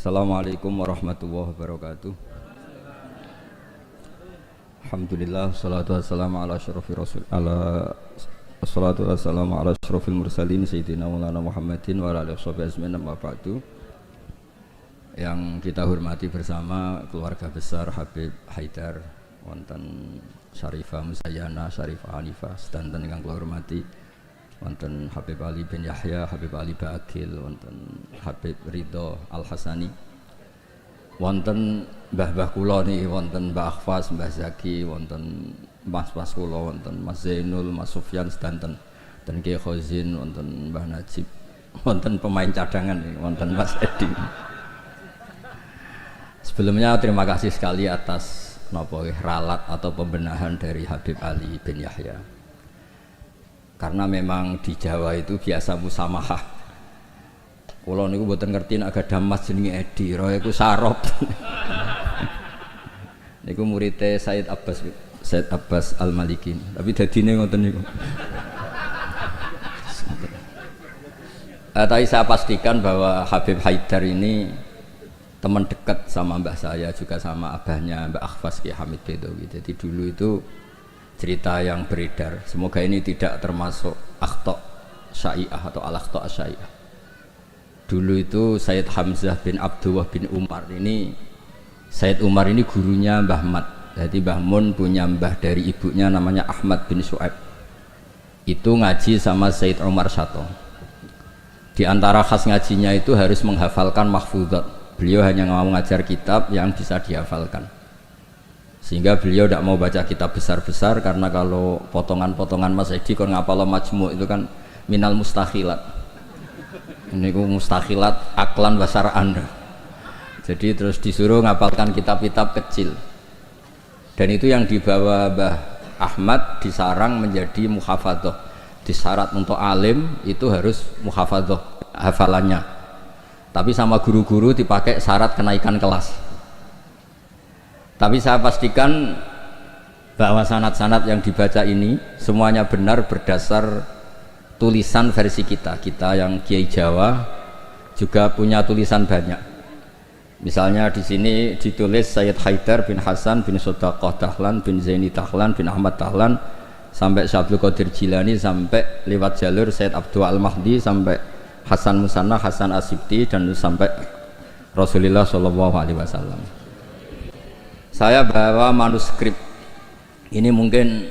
Assalamualaikum warahmatullahi wabarakatuh. Alhamdulillah, salatu wassalamu ala asyrafir rasul ala wassalatu wassalamu ala asyrafil mursalin sayyidina maulana Muhammadin wa ala alihi washabihi ajmain, amma ba'du. Yang kita hormati bersama keluarga besar Habib Haidar, wonten Syarifah Musayyana, Syarifah Hanifah, sedanten ingkang kula hormati, wonten Habib Ali bin Yahya, Habib Ali Ba'akil, wonten Habib Ridho Al-Hasani, wonten mbah-mbah kula niki, wonten Mbah Akhfas, Mbah Zaki, wonten mas-mas kula, wonten Mas Zainul, Mas Sufyan sedanten, dan Kiai Khozin, wonten Mbah Najib, wonten pemain cadangan nih, wonten Mas Edi. Sebelumnya terima kasih sekali atas ralat atau pembenahan dari Habib Ali bin Yahya. Karena memang di Jawa itu biasa musamahah. Kula niku mboten ngerti nek gadah mas jenenge Edi, roe iku sarop. Niku muridé Said Abbas Al-Maliki. Tapi dadine ngoten niku. Tapi saya pastikan bahwa Habib Haidar ini teman dekat sama mbah saya, juga sama abahnya Mbak Akhfas Ki Hamid Bedowi. Jadi dulu itu cerita yang beredar, semoga ini tidak termasuk akhta syai'ah atau al-akhta syai'ah. Dulu itu Sayyid Hamzah bin Abdullah bin Umar ini, Sayyid Umar ini gurunya Mbah Mat. Jadi Mbah Mun punya mbah dari ibunya namanya Ahmad bin Su'aib. Itu ngaji sama Sayyid Umar Sato. Di antara khas ngajinya itu harus menghafalkan mahfudhat. Beliau hanya mau ngajar kitab yang bisa dihafalkan, sehingga beliau tidak mau baca kitab besar-besar, karena kalau potongan-potongan Mas Edi kon ngapal majmu' itu kan minal mustakhilat. Ini ku mustakhilat aklan basar Anda. Jadi terus disuruh ngapalkan kitab-kitab kecil, dan itu yang dibawa Mbah Ahmad disarang menjadi muhafadzah. Disyarat untuk alim itu harus muhafadzah hafalannya, tapi sama guru-guru dipakai syarat kenaikan kelas. Tapi saya pastikan bahwa sanad-sanad yang dibaca ini semuanya benar berdasar tulisan versi kita. Kita yang Kiai Jawa juga punya tulisan banyak. Misalnya di sini ditulis Sayyid Haidar bin Hasan bin Sodaqah Dahlan bin Zaini Dahlan bin Ahmad Dahlan sampai Syabdul Qadir Jilani, sampai lewat jalur Sayyid Abdul Al-Mahdi, sampai Hasan Musanna, Hasan Asibti, dan sampai Rasulullah SAW. Saya bawa manuskrip ini, mungkin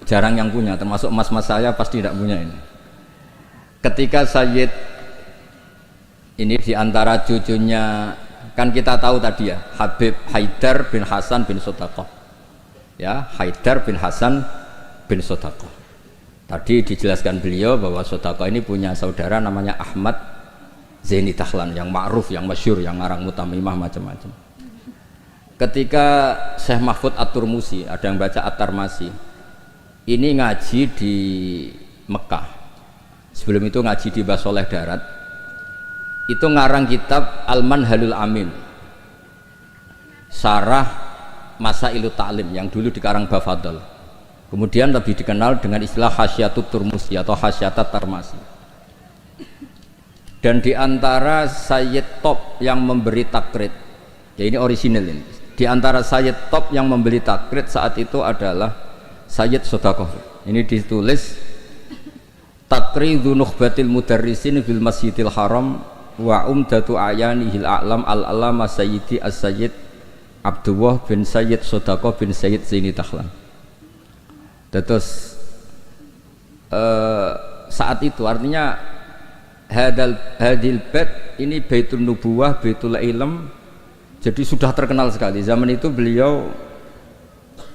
jarang yang punya, termasuk mas-mas saya pasti tidak punya ini. Ketika Sayyid ini diantara cucunya, kan kita tahu tadi ya, Habib Haidar bin Hasan bin Sodaqah, ya, Haidar bin Hasan bin Sodaqah. Tadi dijelaskan beliau bahwa Sodaqah ini punya saudara namanya Ahmad Zaini Dahlan, yang ma'ruf, yang masyhur, yang ngarang mutamimah macam-macam. Ketika Syekh Mahfud At-Turmusi, ada yang baca At-Tarmasi, ini ngaji di Mekah. Sebelum itu ngaji di Basoleh Darat. Itu ngarang kitab Al-Manhalul Amin, Syarah Masailut Ta'lim, yang dulu dikarang Bafadol. Kemudian lebih dikenal dengan istilah Hasyatut Turmusi atau Hasyatat Tarmasi. Dan diantara Sayyid top yang memberi takrid, ya ini orisinal ini, diantara Sayyid top yang memberi takrid saat itu adalah Sayyid Sodaqah. Ini ditulis Takridhu Nukhbatil Mudarrisin fil Masjidil Haram wa umdatu ayanihil a'lam al-alama Sayyidi as-Sayyid Abdullah bin Sayyid Sodaqah bin Sayyid Zaini Dahlan. Terus saat itu artinya hadil bait ini Baitul Nubuwah, Baitul Ilm, jadi sudah terkenal sekali. Zaman itu beliau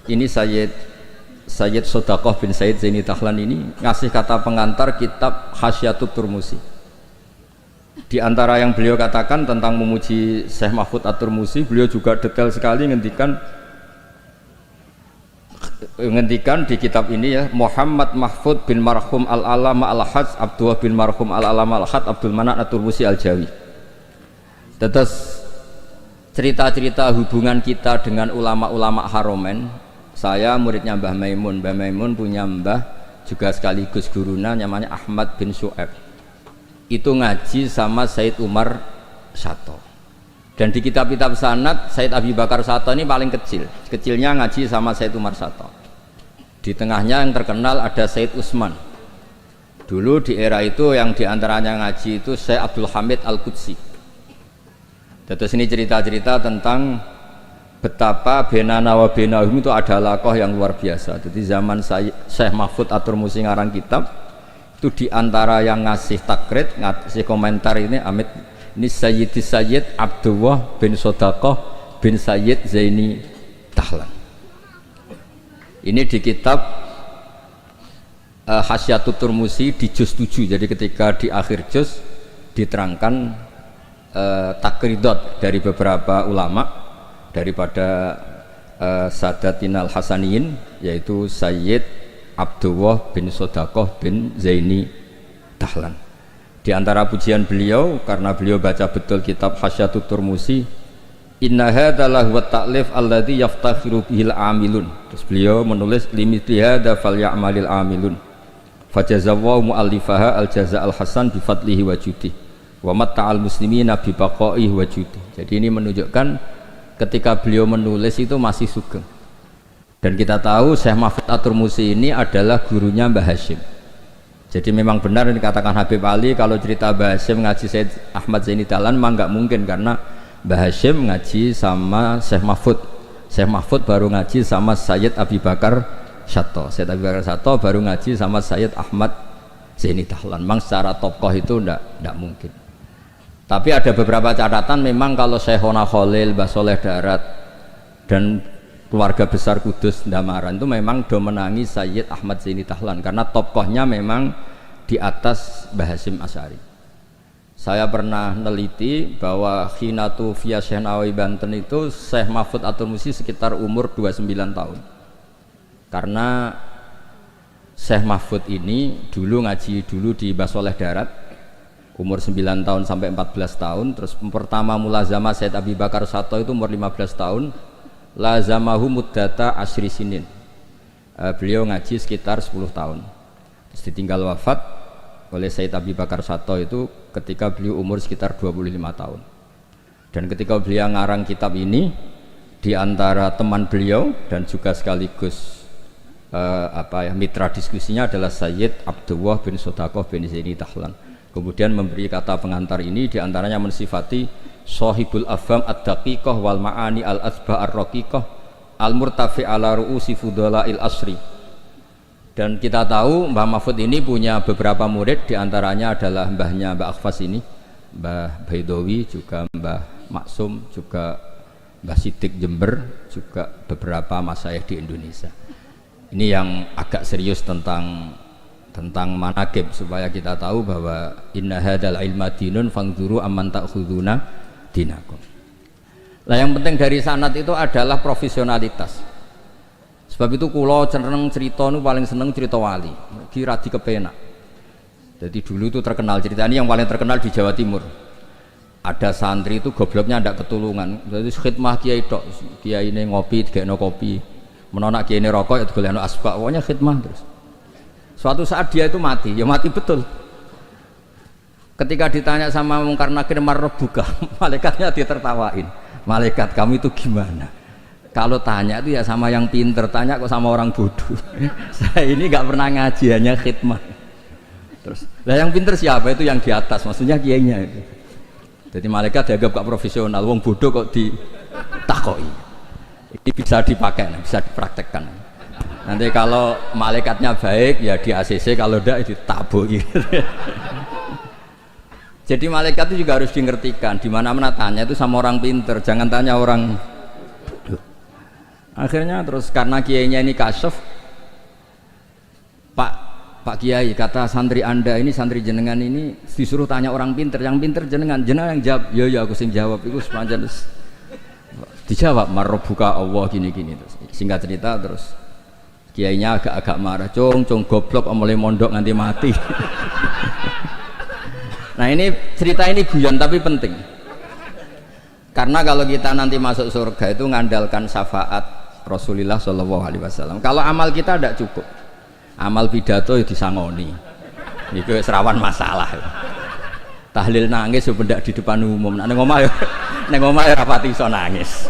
ini Sayyid Sodaqah bin Sayyid Zaini Dahlan ini ngasih kata pengantar kitab Hasyatut Turmusi. Di antara yang beliau katakan tentang memuji Syekh Mahfud At-Turmusi, beliau juga detail sekali ngendikan di kitab ini ya, Muhammad Mahfud bin Marhum Al-Alama Al-Hajj Abdullah bin Marhum Al-Alama Al-Hajj Abdul Manan At-Turmusi Al-Jawi. Terus cerita-cerita hubungan kita dengan ulama-ulama Haromen. Saya muridnya Mbah Maimun. Mbah Maimun punya mbah juga sekaligus guruna namanya Ahmad bin Su'aib. Itu ngaji sama Sayyid Umar Sato. Dan di kitab-kitab sanad Said Abi Bakar Sato ini paling kecil. Kecilnya ngaji sama Said Umar Sato. Di tengahnya yang terkenal ada Said Utsman. Dulu di era itu yang diantaranya ngaji itu Syekh Abdul Hamid Al-Qudsi. Terus ini cerita-cerita tentang betapa benana wa benahum itu ada lakoh yang luar biasa. Jadi zaman Syekh Mahfud At-Turmusi ngarang kitab itu diantara yang ngasih takrid, ngasih komentar ini Amit ini Sayyid Abdullah bin Sodaqah bin Sayyid Zaini Tahlan. Ini di kitab Hasyatut Turmusi di juz 7. Jadi ketika di akhir juz diterangkan takridot dari beberapa ulama daripada Sadatinal Hasaniyin, yaitu Sayyid Abdullah bin Sodaqah bin Zaini Tahlan. Di antara pujian beliau, karena beliau baca betul kitab Hasyatut Turmusi, inna hadza lahu ta'lif alladzi yaftakhiru bihil amilun. Terus beliau menulis limithli hadza falyamalil amilun. Fajazallahu mu'allifaha al-jaza'al hasan bi fadlihi wa judi wa matta'al muslimina bi baqaihi wa judi. Jadi ini menunjukkan ketika beliau menulis itu masih sugeng. Dan kita tahu Syekh Mahfud At-Turmusi ini adalah gurunya Mbah Hasyim. Jadi memang benar yang dikatakan Habib Ali, kalau cerita Mbah Hasyim ngaji Said Ahmad Zaini Dahlan mah nggak mungkin, karena Mbah Hasyim ngaji sama Syekh Mahfud. Syekh Mahfud baru ngaji sama Sayyid Abi Bakar Sato. Sayyid Abi Bakar Sato baru ngaji sama Sayyid Ahmad Zaini Dahlan. Memang secara tokoh itu ndak mungkin. Tapi ada beberapa catatan memang kalau Syekhona Khalil, Mbah Soleh Darat dan keluarga besar Kudus Ndamaran itu memang do menangi Sayyid Ahmad Zaini Dahlan karena tokohnya memang di atas Mbah Hasyim Asy'ari. Saya pernah neliti bahwa Khinatu via Syekh Nawawi Banten itu Syekh Mahfud At-Turmusi sekitar umur 29 tahun. Karena Syekh Mahfud ini dulu ngaji di Mbah Soleh Darat umur 9 tahun sampai 14 tahun. Terus pertama mulazamah Said Abi Bakar Sato itu umur 15 tahun. Lazamahu muddata asri sinin. Beliau ngaji sekitar 10 tahun. Terus ditinggal wafat oleh Said Abi Bakar Sato itu ketika beliau umur sekitar 25 tahun. Dan ketika beliau ngarang kitab ini, di antara teman beliau dan juga sekaligus mitra diskusinya adalah Sayyid Abdullah bin Sodaqah bin Zaini Tahlan. Kemudian memberi kata pengantar ini, di antaranya mensifati Shahibul Afham ad-daqiqah wal ma'ani al-asba ar-raqiqah al-murtafi ala ru'usi fudala'il asri. Dan kita tahu Mbah Mahfud ini punya beberapa murid, diantaranya adalah mbahnya Mbah Akhfas ini, Mbah Baidowi, juga Mbah Maksum, juga Mbah Sidik Jember, juga beberapa masyayikh di Indonesia. Ini yang agak serius tentang manaqib, supaya kita tahu bahwa inna hadzal ilma dinun fangzuru amman ta'khuduna dinakum. Nah, yang penting dari sanad itu adalah profesionalitas. Sebab itu kula cenderung cerita nu paling seneng cerita wali, kira di kepenak. Jadi dulu itu terkenal cerita ini, yang paling terkenal di Jawa Timur. Ada santri itu gobloknya ndak ketulungan. Jadi khidmah kiai tok, kiai ini ngopi, digekno kopi. Menolak kiai ini rokok, ya digolekno asbak, pokoknya khidmah terus. Suatu saat dia itu mati, ya mati betul. Ketika ditanya sama Mungkar Nakir marbuka, malaikatnya ditertawain. Malaikat kamu itu gimana? Kalau tanya itu ya sama yang pinter, tanya kok sama orang bodoh. Saya ini nggak pernah ngaji, hanya khidmah. Terus, lah yang pinter siapa? Itu yang di atas, maksudnya kiainya itu. Jadi malaikat dianggap gak profesional, wong bodoh kok ditakoi. Ini bisa dipakai, bisa dipraktekkan. Nanti kalau malaikatnya baik ya di ACC, kalau enggak itu taboi. Jadi malaikat itu juga harus dimengertikan, di mana-mana tanya itu sama orang pinter, jangan tanya orang. Akhirnya terus karena kiainya ini kasyaf, Pak Kiai, kata santri Anda ini, santri jenengan ini disuruh tanya orang pinter, yang pinter jenengan yang jawab. Ya aku sing jawab, itu sepanjang terus dijawab marbuka Allah gini-gini. Terus singkat cerita terus kiainya agak-agak marah, cung goblok mulai mondok nganti mati. Nah ini cerita ini guyon tapi penting, karena kalau kita nanti masuk surga itu ngandalkan syafaat Rasulullah Shallallahu Alaihi Wasallam. Kalau amal kita tidak cukup, amal pidato itu disangoni, itu serawan masalah. Tahlil nangis sebenarnya di depan umum, nanti ngomong ya Ning omah ora pati iso nangis.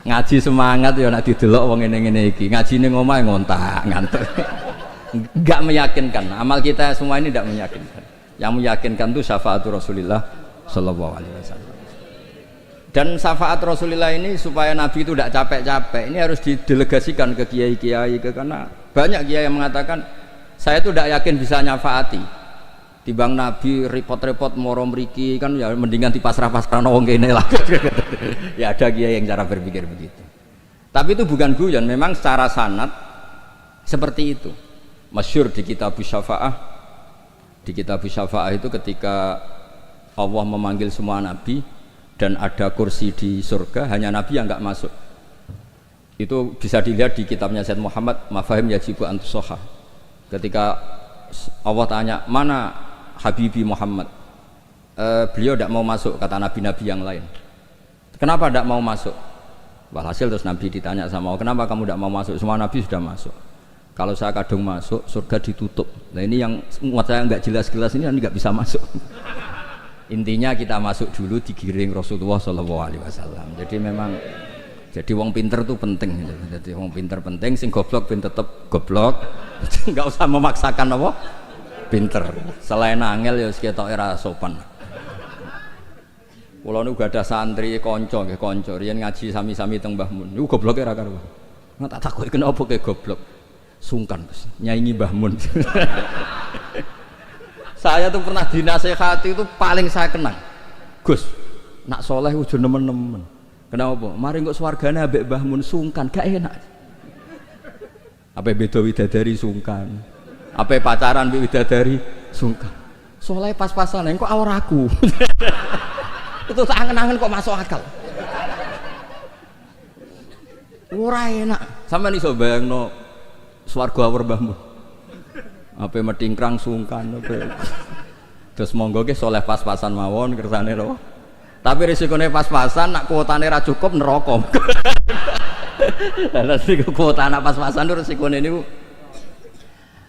Ngaji semangat ya nek didelok wong ngene-ngene iki. Ngaji ning omah ngontak, ngantuk. Enggak meyakinkan. Amal kita semua ini tidak meyakinkan. Yang meyakinkan itu syafaat Rasulullah sallallahu alaihi wasallam. Dan syafaat Rasulullah ini supaya Nabi itu tidak capek-capek, ini harus didelegasikan ke kiai-kiai, karena banyak kiai yang mengatakan saya itu tidak yakin bisa nyafaati. Timbang Nabi repot-repot moro mriki kan ya mendingan dipasrah-pasrahno wong kene lah. Ya ada kiai yang cara berpikir begitu. Tapi itu bukan guyon, memang secara sanad seperti itu. Masyhur di kitab Syafaah. Di kitab Syafaah itu ketika Allah memanggil semua nabi dan ada kursi di surga, hanya Nabi yang enggak masuk. Itu bisa dilihat di kitabnya Sayyid Muhammad Mafahim Yajibu Antusoha. Ketika Allah tanya, mana Habibi Muhammad? Beliau tidak mau masuk, kata nabi-nabi yang lain. Kenapa tidak mau masuk? Walhasil terus Nabi ditanya sama Allah, kenapa kamu tidak mau masuk? Semua nabi sudah masuk. Kalau saya kadung masuk, surga ditutup. Nah ini yang muat saya nggak jelas-jelas ini nggak bisa masuk. Intinya kita masuk dulu digiring Rasulullah Shallallahu Alaihi Wasallam. Jadi memang jadi wong pinter itu penting. Jadi wong pinter penting, sing goblok ben tetep goblok. Nggak usah memaksakan apa pinter. Selain angel ya ketok era sopan. Kula niku gadah santri kanca nggih kanca riyen ngaji sami-sami teng Mbah Mun. Niku gobloke ra karuan. Nggak tak takoki kenapa ke goblok. Sungkan Gus, nyaingi Mbah Mun. Saya tuh pernah dinasehati itu paling saya kenang. Gus, nak soleh udah nemen-nemen. Kenapa? Mari kok swargane ambek Mbah Mun sungkan, gak enak. Apa beda widadari sungkan. Apa pacaran mbek widadari sungkan. Soleh pas-pasan kok awor aku. Itu tak angen-angen kok masuk akal. Ora enak. Sampeyan iso bayangno swarga awor Mbah Mun. Apa metingkrang sungkan apa. Terus monggo ke soleh pas-pasan mawon kersane lho. Tapi risikone pas-pasan nak kuotane ra cukup neraka. Lah sing kuota nak pas-pasan risikone niku.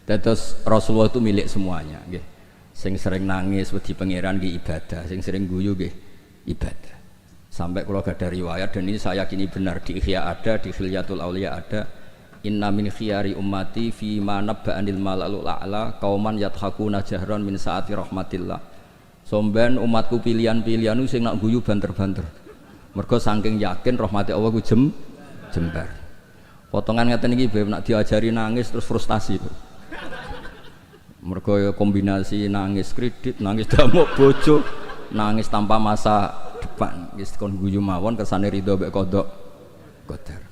Terus Rasulullah itu milik semuanya nggih. Sing sering nangis wedi pangeran nggih ibadah, sing sering guyu nggih ibadah. Sampai kalau ada riwayat dan ini saya yakini benar di Ihya ada, di Khilyatul Auliya ada. Inna min khiyari ummati fi ma nabba'anil malalul a'la qauman yadhakuna jahran min saati rahmatillah. Somben umatku pilihan-pilihan sing nak guyu banter-banter. Mergo saking yakin rahmati Allah ku jembar. Potongan ngeten iki beb nak diajari nangis terus frustasi. Mergo kombinasi nangis kredit, nangis damuk bojo, nangis tanpa masa depan. Wis kon guyu mawon kersane ridho mek kodok qadar.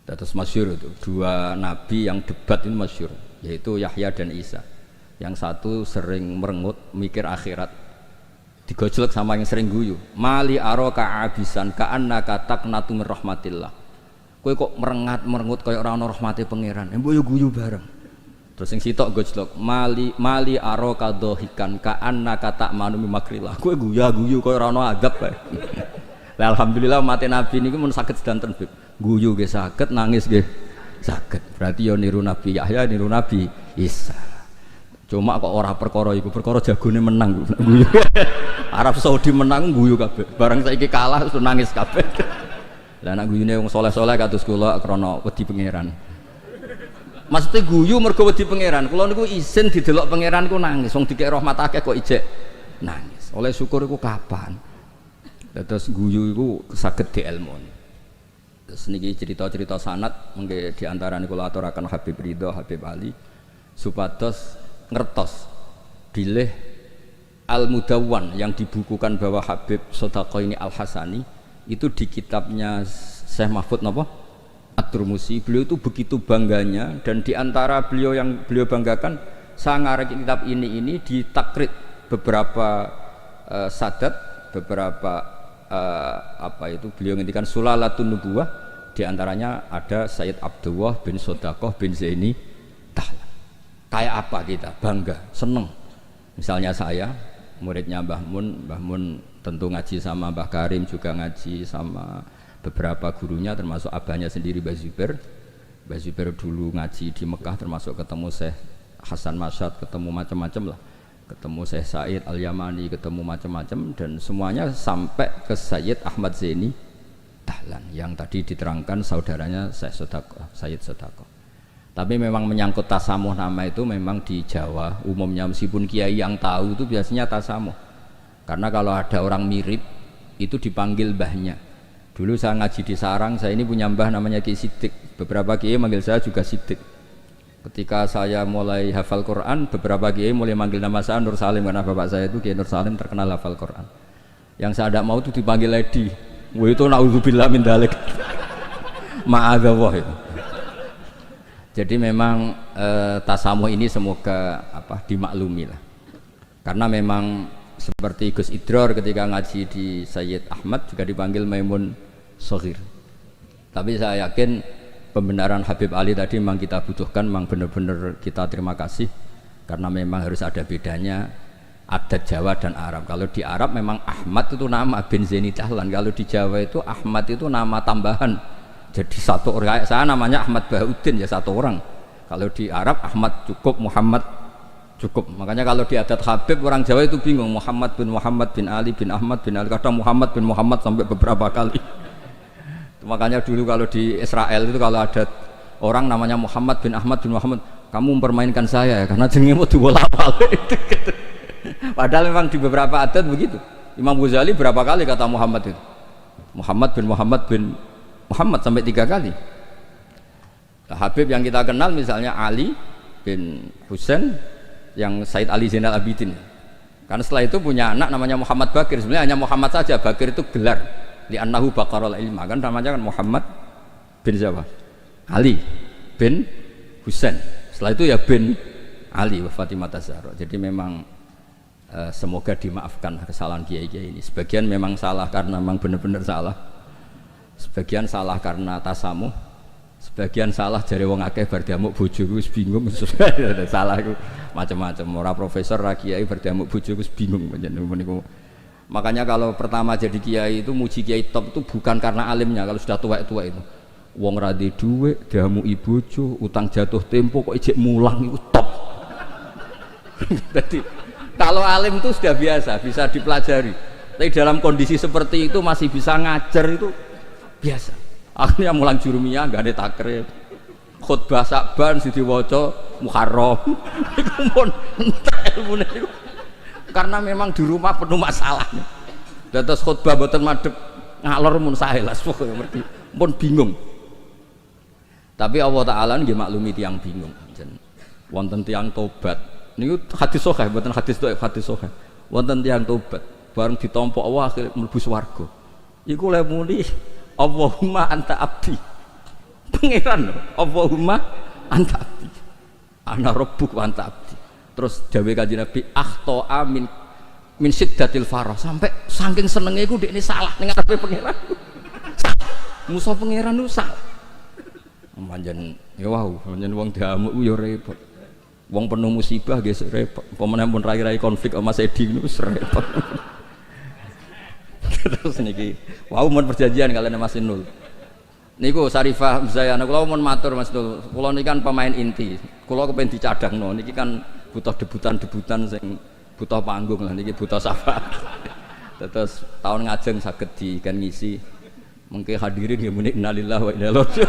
Terus masyhur itu dua nabi yang debat ini masyhur, yaitu Yahya dan Isa. Yang satu sering merengut mikir akhirat, digojlok sama yang sering guyu. Mali aroka abisan ka'annaka taqnatu min rahmatillah. Kowe kok merengut kaya ora ana rahmate pangeran. Mbok yo guyu bareng. Terus sing sitok gojlok mali aroka dohikan ka'annaka ta'manu min makrillah. Kowe guyu kaya ora ana adab bae. Lah alhamdulillah mate nabi niku mun saged sedanten guyu nggih saged, nangis nggih saged. Berarti yo niru Nabi Yahya, niru Nabi Isa. Cuma kok ora perkara iku, perkara jagone menang guyu. Arab Saudi menang guyu kabeh. Barang saiki kalah terus nangis kabeh. Lah nek guyune wong saleh-saleh kados kula krana wedi pangeran. Maksudnya guyu mergo wedi pangeran. Kula niku isin didelok pangeran ku nangis. Wong dikek rahmat akeh kok ijek nangis. Oleh syukur iku kapan? Terus guyu iku saged dielmoni. Terus niki cerita-cerita sanad mengke di antara kula aturaken Habib Ridho, Habib Ali supados ngertos bilih Al-Mudawwan yang dibukukan bahwa Habib Sodaqah ini Al-Hasani itu di kitabnya Syekh Mahfud napa? At-Turmusi. Beliau itu begitu bangganya dan di antara beliau yang beliau banggakan saya ngarek kitab ini ditakrid beberapa sadat, beberapa apa itu beliau ngendikan Sulalatun Nubuwah. Di antaranya ada Sayyid Abdullah bin Sodaqah bin Zaini Tahlan. Kayak apa kita? Bangga, seneng. Misalnya saya, muridnya Mbah Mun tentu ngaji sama Mbah Karim, juga ngaji sama beberapa gurunya termasuk abahnya sendiri Mbah Zubair. Mbah Zubair dulu ngaji di Mekah termasuk ketemu Syekh Hasan Masyad, ketemu macam-macam lah. ketemu Syekh Said Al-Yamani, ketemu macam-macam, dan semuanya sampai ke Sayyid Ahmad Zaini Dahlan yang tadi diterangkan saudaranya Sayyid Sodako. Tapi memang menyangkut tasamuh nama itu memang di Jawa umumnya, meskipun kiai yang tahu itu biasanya tasamuh, karena kalau ada orang mirip itu dipanggil mbahnya. Dulu saya ngaji di Sarang, saya ini punya mbah namanya Ki Sidik, beberapa kiai manggil saya juga Sidik. Ketika saya mulai hafal Quran, beberapa kiai mulai manggil nama saya Nur Salim, karena bapak saya itu Kiai Nur Salim terkenal hafal Quran. Yang saya tidak mau itu dipanggil Edi. Wah, itu naudzubillah min dzalik. Ma'adzallah itu. Jadi memang tasamuh ini semoga dimaklumi lah. Karena memang seperti Gus Idror ketika ngaji di Sayyid Ahmad juga dipanggil Maimun Soghir. Tapi saya yakin pembenaran Habib Ali tadi memang kita butuhkan, memang benar-benar kita terima kasih, karena memang harus ada bedanya adat Jawa dan Arab. Kalau di Arab memang Ahmad itu nama bin Zaini Dahlan, kalau di Jawa itu Ahmad itu nama tambahan. Jadi satu orang, saya namanya Ahmad Bahuddin ya satu orang. Kalau di Arab Ahmad cukup, Muhammad cukup. Makanya kalau di adat Habib orang Jawa itu bingung, Muhammad bin Ali bin Ahmad bin Ali, kadang Muhammad bin Muhammad sampai beberapa kali. Makanya dulu kalau di Israel itu kalau ada orang namanya Muhammad bin Ahmad bin Muhammad, kamu mempermainkan saya ya, karena jenengmu dibolak-balik. Padahal memang di beberapa adat begitu. Imam Ghazali berapa kali kata Muhammad itu? Muhammad bin Muhammad sampai 3 kali. Nah, Habib yang kita kenal misalnya Ali bin Husain yang Said Ali Zainal Abidin. Karena setelah itu punya anak namanya Muhammad Bakir. Sebenarnya hanya Muhammad saja, Bakir itu gelar. Li'annahu baqarul ilma, kan namanya kan Muhammad bin siapa? Ali bin Husain. Setelah itu ya bin Ali wa Fatimah Zahra. Jadi memang semoga dimaafkan kesalahan kiai-kiai ini. Sebagian memang salah karena memang benar-benar salah. Sebagian salah karena tasamuh. Sebagian salah jare wong akeh bar diamuk bojoku wis bingung. Salah iku macam-macam. Ora profesor ra kiai bar diamuk bojoku wis bingung niku. Makanya kalau pertama jadi kiai itu muji kiai top itu bukan karena alimnya. Kalau sudah tua-tua itu wong ra duwe dhuwit, diamuki bojo, utang jatuh tempo kok ijek mulang itu top. Jadi kalau alim itu sudah biasa, bisa dipelajari. Tapi dalam kondisi seperti itu masih bisa ngajar itu biasa. Akhirnya mulang jurumiyah enggak ada takrib. Khutbah Sa'ban sing diwaca Muharram. Iku mun entek ilmune iku. Karena memang di rumah penuh masalah. Dados khutbah mboten madhep ngalor mun saelas pokoke ngerti. Pun bingung. Tapi Allah Taala nggih maklumi tiyang bingung. Wonten tiyang tobat. Niku hadis sahih mboten hadis dhaif, hadis sahih. Wonten tiyang tobat bareng ditampa Allah akhire mlebu swarga. Iku le muni Allahumma anta abdi. Pangeran Allahumma anta abdi. Ana rabbuk wa anta abdi. Terus dawuh Kanjeng Nabi akhto amin min syiddatil farah, sampai saking senenge iku dekne salah ning ngarepe pangeran. Musa pangeran ku salah. Panjen ya wow, panjen wong diamuk ya repot. Wong penuh musibah nggih repot. Pemene pun rai-rai konflik sama Mas Edi niku repot. Terus niki wow mun perjanjian kalian Mas Inul. Niku Sarifah Zayana kula mun matur Mas Inul. Kula niki kan pemain inti. Kula kepen dicadangno niki kan butuh debutan sing butuh panggung lah niki butuh syafaat. Terus tahun ngajeng saged dikan ngisi. Mengke hadirin nggih muni innalillahi wa inna ilaihi raji'un.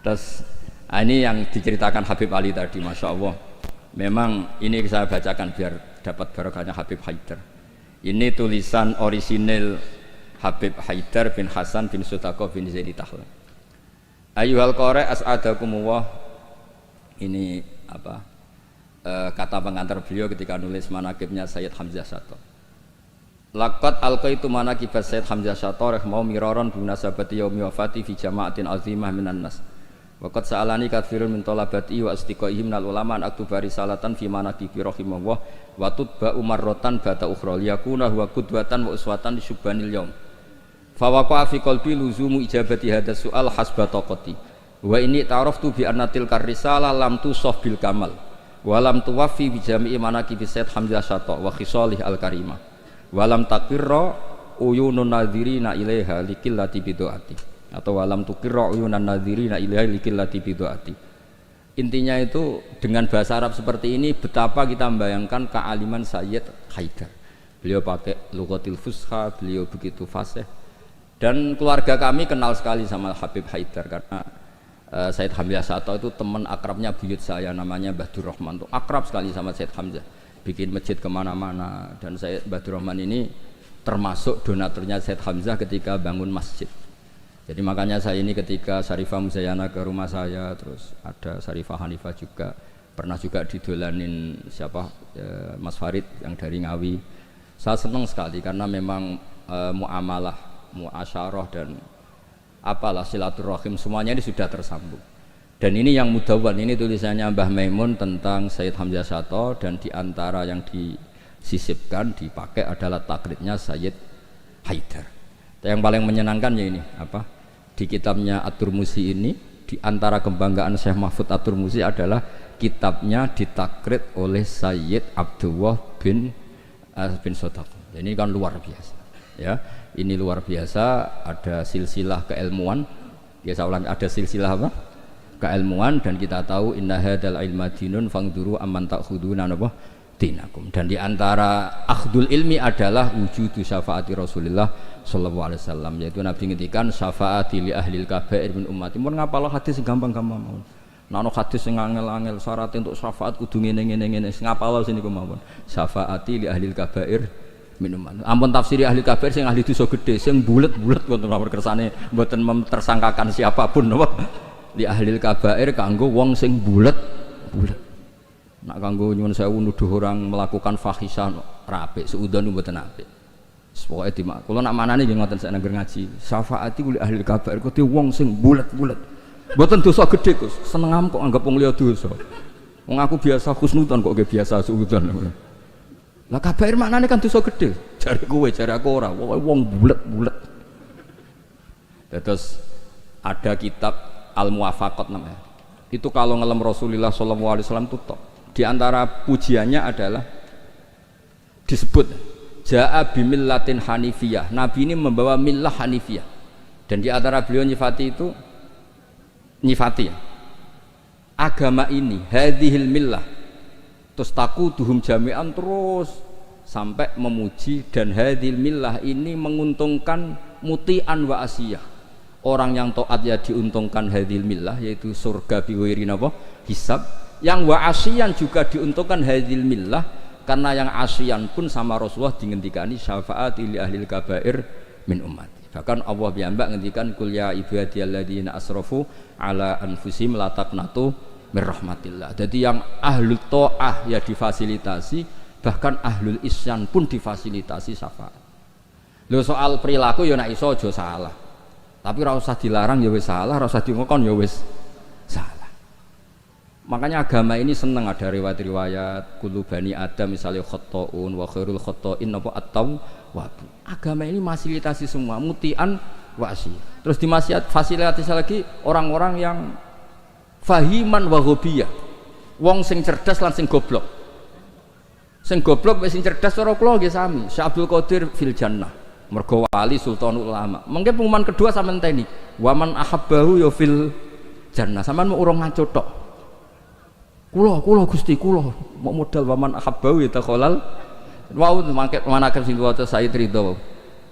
Terus ini yang diceritakan Habib Ali tadi, Masya Allah. Memang ini saya bacakan biar dapat barokahnya Habib Haidar. Ini tulisan orisinil Habib Haidar bin Hasan bin Sudaqah bin Zaini Dahlan. Ayyuhal qari as'adakumullah. Ini apa? Kata pengantar beliau ketika nulis manaqibnya Sayyid Hamzah Syato. Laqad alqaitu manaqibat Sayyid Hamzah Syato rahimahullah miraran bi munasabati yaumi wafati fi jama'atin azimah minan nas. Waqad sa'alani katsirun min talabati wa astiqaihim minal ulama an aktuba risalatan fi manaqibi rahimahullah wa tutba umarratan bata ukhra liyakuna huwa qudwatan wa uswatan li syubbanil yaum. Fa waqa'a fi qalbi luzumu ijabati hadzal su'al hasba taqati. Wa inni ta'araftu bi anna tilkar risalah lam tusaf bil kamal wa lam tuwaffi bi jami'i manaqibi Sayyid Hamzah Syato wa khisalih al karimah wa lam taqirra uyunun nadhirina ilaiha likillati bidu'ati atau walam tukirra uyunan nadhirina ilaiha likillati bidu'ati. intinya itu dengan bahasa Arab seperti ini betapa kita membayangkan kealiman Sayyid Haidar. Beliau pakai lughatil fusha, beliau begitu fasih. Dan keluarga kami kenal sekali sama Habib Haidar karena Sayyid Hamzah Sato itu teman akrabnya buyut saya namanya Badur Rahman, tuh akrab sekali sama Sayyid Hamzah, bikin masjid kemana-mana. Dan Sayyid Badur Rahman ini termasuk donaturnya Sayyid Hamzah ketika bangun masjid. Jadi makanya saya ini ketika Syarifah Muzayana ke rumah saya, terus ada Syarifah Hanifah juga, pernah juga didolanin siapa Mas Farid yang dari Ngawi. Saya senang sekali karena memang muamalah, muasyarah dan apalah silaturahim semuanya ini sudah tersambung. Dan ini yang mudawwan, ini tulisannya Mbah Maimun tentang Sayyid Hamzah Sato, dan diantara yang disisipkan dipakai adalah taklidnya Sayyid Haidar. Yang paling menyenangkan ya ini apa? Di kitabnya At-Turmusi ini, di antara kebanggaan Syekh Mahfud At-Turmusi adalah kitabnya ditakrid oleh Sayyid Abdullah bin Sodaq. Ini kan luar biasa ya, ini luar biasa. Ada silsilah keilmuan, ya saya ulang, ada silsilah apa? Keilmuan. Dan kita tahu inna hadzal ilma dinun fangduru amman ta'khuduna apa dinakum. Dan diantara akhdul ilmi adalah wujudu syafaati Rasulullah sallallahu alaihi wasallam, yaitu Nabi ngendikan syafaati li ahlil kabair min ummati. Mun ngapal hadis gampang-gampang mawon. Nek ana hadis sing angel-angel syarat untuk syafaat kudu ngene-ngene ngapal sini ku mawon. Syafaati li ahlil kabair min ummati. Ampun tafsiri ahli kabair sing ahli dosa gedhe sing bulet-bulet wonten mawon kersane mboten memtersangkakan siapapun napa. Li ahlil kabair kanggo wong sing bulet-bulet. Nak kanggo nyuwun sewu nuduh orang melakukan fahisah rapik suudzon mboten apik. Pokoke dimak. Kula nak manane nggih ngoten sak nangger ngaji. Syafaati kuli ahli kabair kudu wong sing bulet-bulet. Mboten dosa gedhe Gus. Senengam kok anggap wong liya dosa. Wong aku biasa husnudzon kok nggih biasa suudzon. Lah kabair maknane kan dosa gedhe. Jare kowe, jare aku ora. Wong bulet-bulet. Terus ada kitab Al-Muwafaqat namanya. Itu kalau ngelem Rasulullah sallallahu alaihi wasallam tutup. Di antara pujiannya adalah disebut Ja'a bimillatin hanifiyah. Nabi ini membawa millah hanifiyah. Dan di antara beliau nyifati itu nyifati ya, agama ini hadhil millah terus taquduhum jami'an, terus sampai memuji. Dan hadhil millah ini menguntungkan muti'an wa asiyah. Orang yang taat ya diuntungkan hadhil millah, yaitu surga biwiri napa hisab. Yang wa asyian juga diuntungkan hadhil millah, karena yang asyian pun sama Rasulullah dingendikani syafaati li ahlil kabair min ummati. Bahkan Allah piyambak ngendikan kul ya ibadiyalladzina asrafu ala anfusihim la taqnatu mir rahmatillah. Jadi yang ahlul taah ya difasilitasi, bahkan ahlul isyan pun difasilitasi syafaat. Lho soal perilaku ya nek iso aja salah. Tapi ora usah dilarang ya wis salah, ora usah dingokon ya wis salah. Makanya agama ini senang ada riwayat-riwayat kullu bani Adam misalnya khotta'un wa khairul khotta'in apa at-tawwab. Agama ini fasilitasi semua mutian wasi. Terus fasilitasi lagi orang-orang yang fahiman wa ghobiyah. Wong sing cerdas lan sing goblok. Sing goblok wis sing cerdas ora kula nggih sami. Syekh Abdul Qadir fil jannah. Mergo wali sultanul ulama. Mengke pengumuman kedua sampean teni. Waman ahabbahu ya fil jannah. Sampean mau urung ngaco tok. Kula Gusti kula mau modal waman ahabbau ya takhalal. Wau mangke manaken sing waca Sayyid Ridho.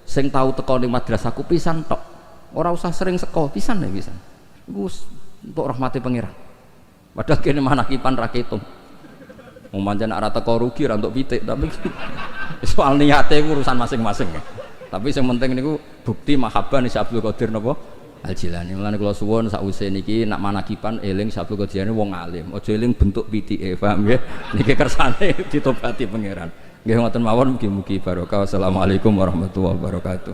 Sing tau teko ning madrasahku pisan tok. Ora usah sering seko pisan ya pisan. Iku untuk rahmati pangeran. Padahal kene manakipan ra ketung. Wong pancen ora teko rugi ra entuk pitik, tapi soal niate urusan masing-masing. Tapi yang penting niku bukti mahabbah ni Abdul Qadir napa Al-Jilani. Mulane kula suwun sakwise niki nak manakipan eling Abdul Qadir wong alim, aja eling bentuk pitike, paham nggih? Niki kersane ditobati pangeran. Nggih ngoten mawon, mugi-mugi barokah. Wassalamualaikum warahmatullahi wabarakatuh.